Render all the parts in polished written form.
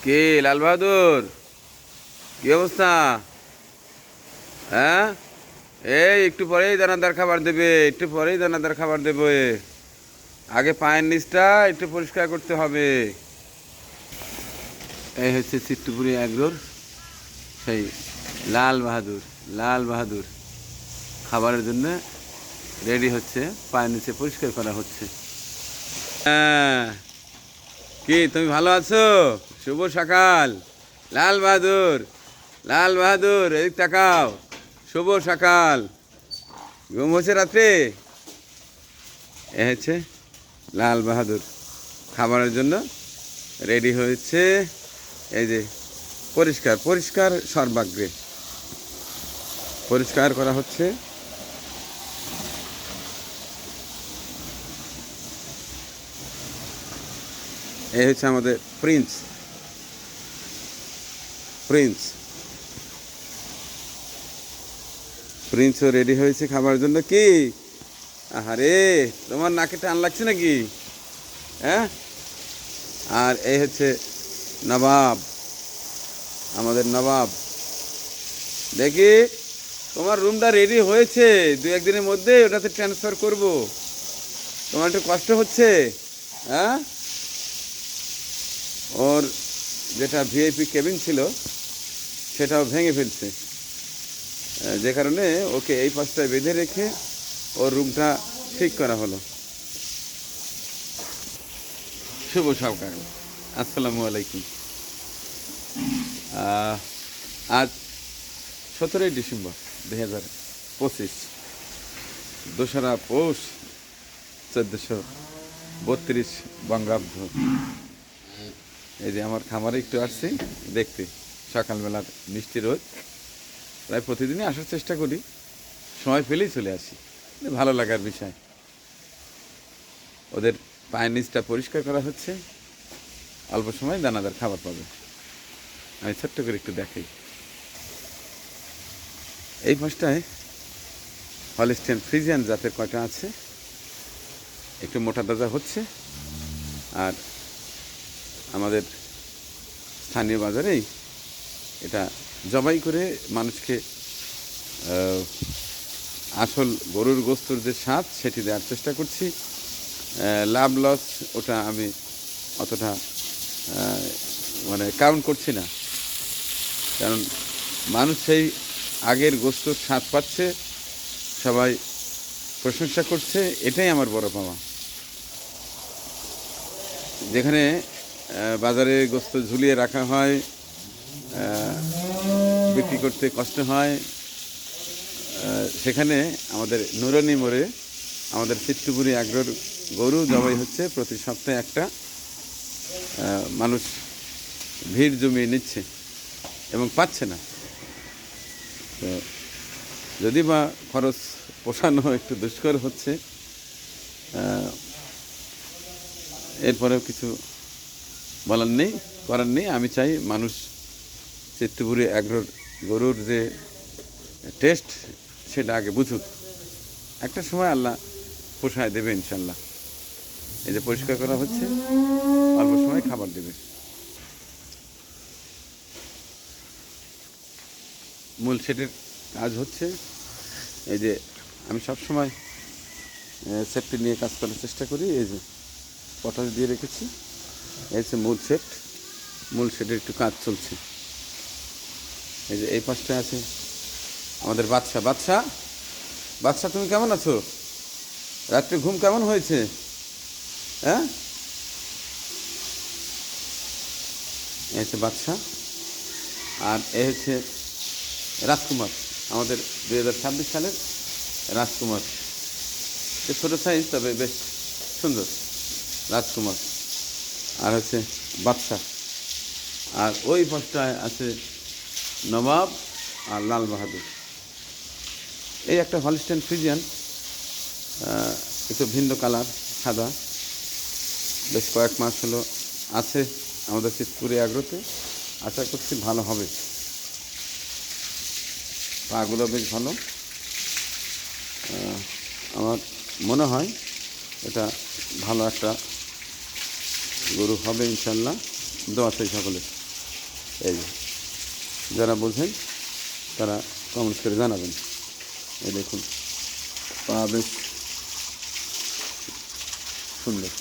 কে লাল বাহাদুর, কি অবস্থা? হ্যাঁ, এই একটু পরেই দানাদার খাবার দেবে, একটু পরেই দানাদার খাবার দেবে। আগে পায়ের নিচটা একটু পরিষ্কার করতে হবে। এই হচ্ছে চিত্তপুরি এগ্রোর সেই লাল বাহাদুর। লাল বাহাদুর খাবারের জন্য রেডি হচ্ছে, পায়ের নিচে পরিষ্কার করা হচ্ছে। হ্যাঁ, কি তুমি ভালো আছো? শুভ সকাল লাল বাহাদুর। লাল বাহাদুর এদিক তাকাও। শুভ সকাল। ঘুম হচ্ছে রাত্রে? এ হচ্ছে লাল বাহাদুর খাবারের জন্য রেডি হয়েছে। এই যে পরিষ্কার পরিষ্কার সর্বাগ্রে পরিষ্কার করা হচ্ছে। এই হচ্ছে আমাদের প্রিন্স। প্রিন্স প্রিন্সও রেডি হয়েছে খাবার জন্য। কি আহারে, তোমার নাকে টান লাগছে নাকি? হ্যাঁ, আর এই হচ্ছে নবাব, আমাদের নবাব। দেখি তোমার রুমটা রেডি হয়েছে, দু একদিনের মধ্যে ওটাতে ট্রান্সফার করব। তোমার একটু কষ্ট হচ্ছে? হ্যাঁ, ওর যেটা ভিআইপি কেবিন ছিল সেটাও ভেঙে ফেলছে, যে কারণে ওকে এই পাশটায় বেঁধে রেখে ওর রুমটা ঠিক করা হলো। শুভ সকাল, আসসালামু আলাইকুম। আজ 17ই ডিসেম্বর 2025, 2রা পৌষ 1432 বঙ্গাব্দ। এই যে আমার খামারে একটু আসছি দেখতে, সকালবেলার মিষ্টি রোদ। প্রায় প্রতিদিনই আসার চেষ্টা করি, সময় পেলেই চলে আসি, ভালো লাগার বিষয়। ওদের পায়ের নিচটা পরিষ্কার করা হচ্ছে, অল্প সময় দানাদার খাবার পাবে। আমি ছোট্ট করে একটু দেখাই। এই পাশটায় হলিস্টিয়ান ফ্রিজিয়ান জাতের কয়টা আছে, একটু মোটা তাজা হচ্ছে। আর আমাদের স্থানীয় বাজারেই এটা জবাই করে মানুষকে আসল গরুর গোস্তর যে স্বাদ সেটি দেওয়ার চেষ্টা করছি। লাভ লস ওটা আমি অতটা কাউন্ট করছি না, কারণ মানুষ সেই আগের গোস্তর স্বাদ পাচ্ছে, সবাই প্রশংসা করছে, এটাই আমার বড় পাওয়া। যেখানে বাজারে গোস্ত ঝুলিয়ে রাখা হয়, বিক্রি করতে কষ্ট হয়, সেখানে আমাদের নুরানি মোড়ে আমাদের চিত্তপুরি এগ্রোর গরু জবাই হচ্ছে। প্রতি সপ্তাহে একটা মানুষ ভিড় জমিয়ে নিচ্ছে এবং পাচ্ছে না। তো যদি বা খরচ পোষানো একটু দুষ্কর হচ্ছে, এরপরেও কিছু বলার নেই, করার নেই। আমি চাই মানুষ চিত্তপুরি এগ্রোর গরুর যে টেস্ট সেটা আগে বুঝুক, একটা সময় আল্লাহ পোষায় দেবে ইনশাল্লাহ। এই যে পরিষ্কার করা হচ্ছে, অল্প সময় খাবার দেবে। মূল সেটের কাজ হচ্ছে। এই যে আমি সবসময় সেটটি নিয়ে কাজ করার চেষ্টা করি। এই যে পটাশ দিয়ে রেখেছি, এই হচ্ছে মূল সেট। মূল সেটের একটু কাজ চলছে। এই যে এই পাশটায় আছে আমাদের বাদশা। বাদশা, বাদশা তুমি কেমন আছো? রাত্রে ঘুম কেমন হয়েছে? হ্যাঁ, এই হচ্ছে বাদশা। আর এ হচ্ছে রাজকুমার, আমাদের 2026 সালের রাজকুমার। ছোটো সাইজ, তবে বেশ সুন্দর রাজকুমার। আর হচ্ছে বাদশা। আর ওই পাশটায় আছে নবাব আর লাল বাহাদুর। এই একটা হলিস্টিয়ান ফ্রিজিয়ান, একটু ভিন্ন কালার, সাদা। বেশ কয়েক মাস হলো আছে আমাদের চিত্তপুরি এগ্রোতে। আশা করছি ভালো হবে, পাগুলো বেশ ভালো। আমার মনে হয় এটা ভালো একটা গরু হবে ইনশাল্লাহ। দোয়া চাই সকলে। এই যে যারা বোঝেন তারা কমেন্টস করে জানাবেন। এই দেখুন পা বেশ সুন্দর।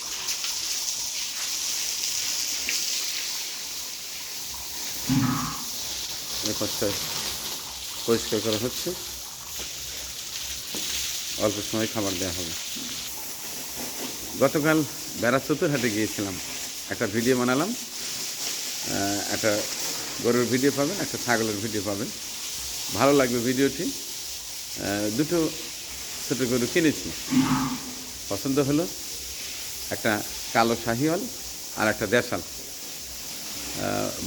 এই পাশটায় পরিষ্কার করা হচ্ছে, অল্প সময় খাবার দেওয়া হবে। গতকাল বেড়া চতুরহাটে গিয়েছিলাম, একটা ভিডিও বানালাম। একটা গরুর ভিডিও পাবেন, একটা ছাগলের ভিডিও পাবেন, ভালো লাগবে ভিডিওটি। দুটো ছোটো গরু কিনেছি, পছন্দ হলো। একটা কালো শাহিওয়াল আর একটা দেশাল।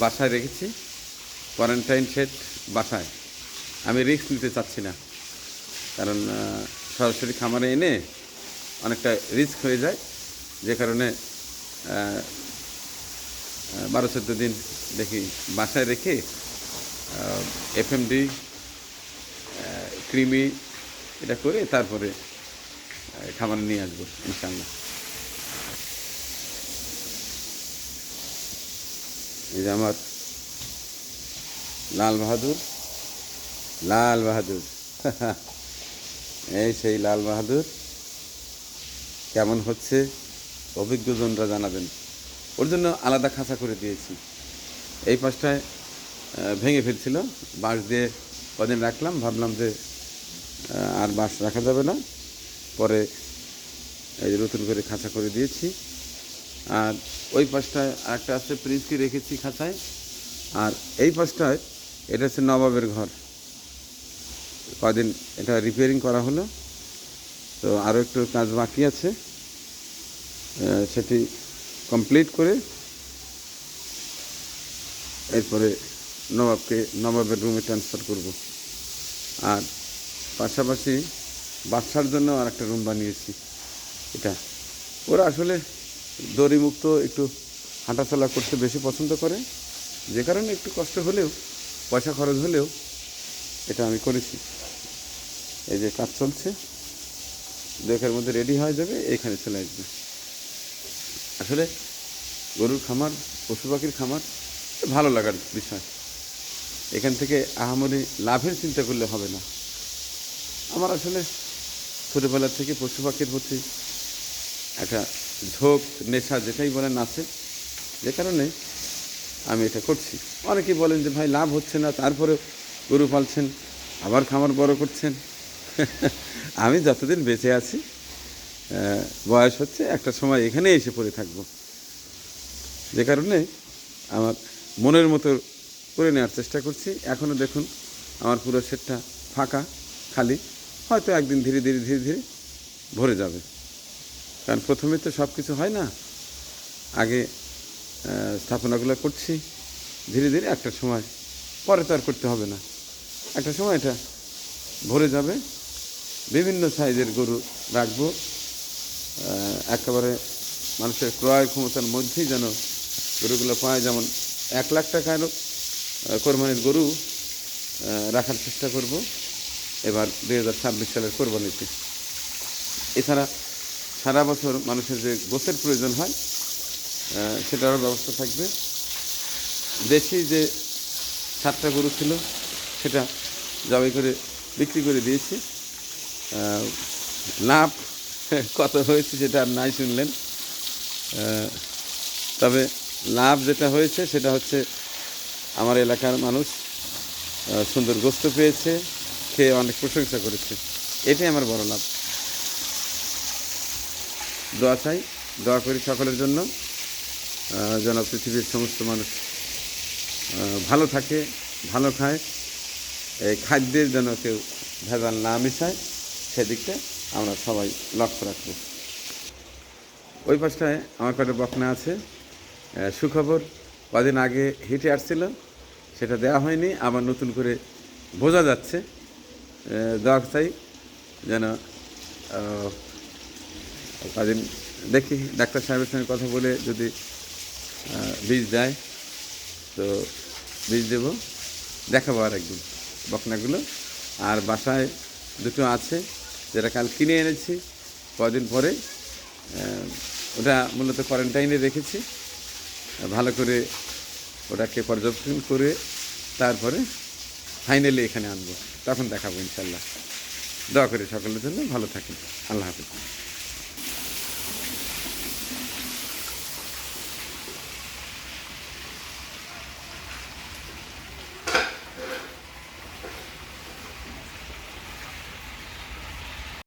বাসায় রেখেছি, কোয়ারেন্টাইন সেট বাসায়। আমি রিস্ক নিতে চাচ্ছি না, কারণ সরাসরি খামারে এনে অনেকটা রিস্ক হয়ে যায়, যে কারণে 12-14 দিন দেখি বাসায় রেখে এফএমডি কৃমি এটা করে তারপরে খামারে নিয়ে আসবো ইনশাল্লাহ। এই যে আমার লাল বাহাদুর, লাল বাহাদুর এই সেই লাল বাহাদুর। কেমন হচ্ছে অভিজ্ঞজনরা জানাবেন। ওর জন্য আলাদা খাঁচা করে দিয়েছি। এই পাশটায় ভেঙে ফেলছিল, বাঁশ দিয়ে কদিন রাখলাম, ভাবলাম যে আর বাঁশ রাখা যাবে না, পরে এই নতুন করে খাঁচা করে দিয়েছি। আর ওই পাশটায় আরেকটা আছে, প্রিন্সকে রেখেছি খাঁচায়। আর এই পাশটায় এটা হচ্ছে নবাবের ঘর, কদিন এটা রিপেয়ারিং করা হলো, তো আরও একটু কাজ বাকি আছে, সেটি কমপ্লিট করে এরপরে নবাবের রুমে ট্রান্সফার করব। আর পাশাপাশি বাচ্চার জন্য আর একটা রুম বানিয়েছি। এটা ওরা আসলে দড়িমুক্ত একটু হাঁটাচলা করতে বেশি পছন্দ করে, যে কারণে একটু কষ্ট হলেও, পয়সা খরচ হলেও এটা আমি করেছি। এই যে কাজ চলছে, 2 মধ্যে রেডি হয়ে যাবে, এখানে চলে আসবে। আসলে গরুর খামার, পশু পাখির খামার ভালো লাগার বিষয়। এখান থেকে আহামরি লাভের চিন্তা করলে হবে না। আমার আসলে ছোটোবেলা থেকে পশু পাখির প্রতি একটা ঝোঁক, নেশা যেটাই বলেন আছে, যে কারণে আমি এটা করছি। অনেকেই বলেন যে ভাই লাভ হচ্ছে না, তারপরে গরু পালছেন, আবার খামার বড় করছেন। আমি যতদিন বেঁচে আছি, বয়স হচ্ছে, একটা সময় এখানে এসে পড়ে থাকবো, যে কারণে আমার মনের মতো করে নেওয়ার চেষ্টা করছি। এখনও দেখুন আমার পুরো সেটটা ফাঁকা, খালি, হয়তো একদিন ধীরে ধীরে ধীরে ধীরে ভরে যাবে। কারণ প্রথমে তো সব কিছু হয় না, আগে স্থাপনাগুলো করছি, ধীরে ধীরে একটা সময়, পরে তো আর করতে হবে না, একটা সময় এটা ভরে যাবে। বিভিন্ন সাইজের গরু রাখবো, একেবারে মানুষের ক্রয় ক্ষমতার মধ্যেই যেন গরুগুলো পায়। যেমন 1 লাখ টাকার কোরবানির গরু রাখার চেষ্টা করব এবার 2026 সালের কোরবানিতে। এছাড়া সারা বছর মানুষের যে গোছের প্রয়োজন হয়, সেটারও ব্যবস্থা থাকবে। দেশি যে 7টা গরু ছিল, সেটা জবাই করে বিক্রি করে দিয়েছি। লাভ কত হয়েছে সেটা আর নাই শুনলেন, তবে লাভ যেটা হয়েছে সেটা হচ্ছে আমার এলাকার মানুষ সুন্দর গোস্ত পেয়েছে, খেয়ে অনেক প্রশংসা করেছে, এটাই আমার বড় লাভ। দোয়া চাই, দোয়া করি সকলের জন্য, যেন পৃথিবীর সমস্ত মানুষ ভালো থাকে, ভালো খায়, এই খাদ্যের যেন কেউ ভেজাল না মিশায়, সেদিকটা আমরা সবাই লক্ষ্য রাখব। ওই পাশটায় আমার কটা বকনা আছে। সুখবর, কদিন আগে হিটে আসছিল, সেটা দেওয়া হয়নি, আবার নতুন করে বোঝা যাচ্ছে। দোয়া চাই যেন কদিন দেখি, ডাক্তার সাহেবের সঙ্গে কথা বলে যদি বীজ দেয় তো বীজ দেব, দেখাবো আর একদিন বকনাগুলো। আর বাসায় দুটো আছে, যেটা কাল কিনে এনেছি, কদিন পরে ওটা মূলত কোয়ারেন্টাইনে রেখেছি, ভালো করে ওটাকে পর্যবেক্ষণ করে তারপরে ফাইনালি এখানে আনবো, তখন দেখাবো ইনশাল্লাহ। দোয়া করি সকলের জন্য, ভালো থাকেন, আল্লাহ হাফিজ।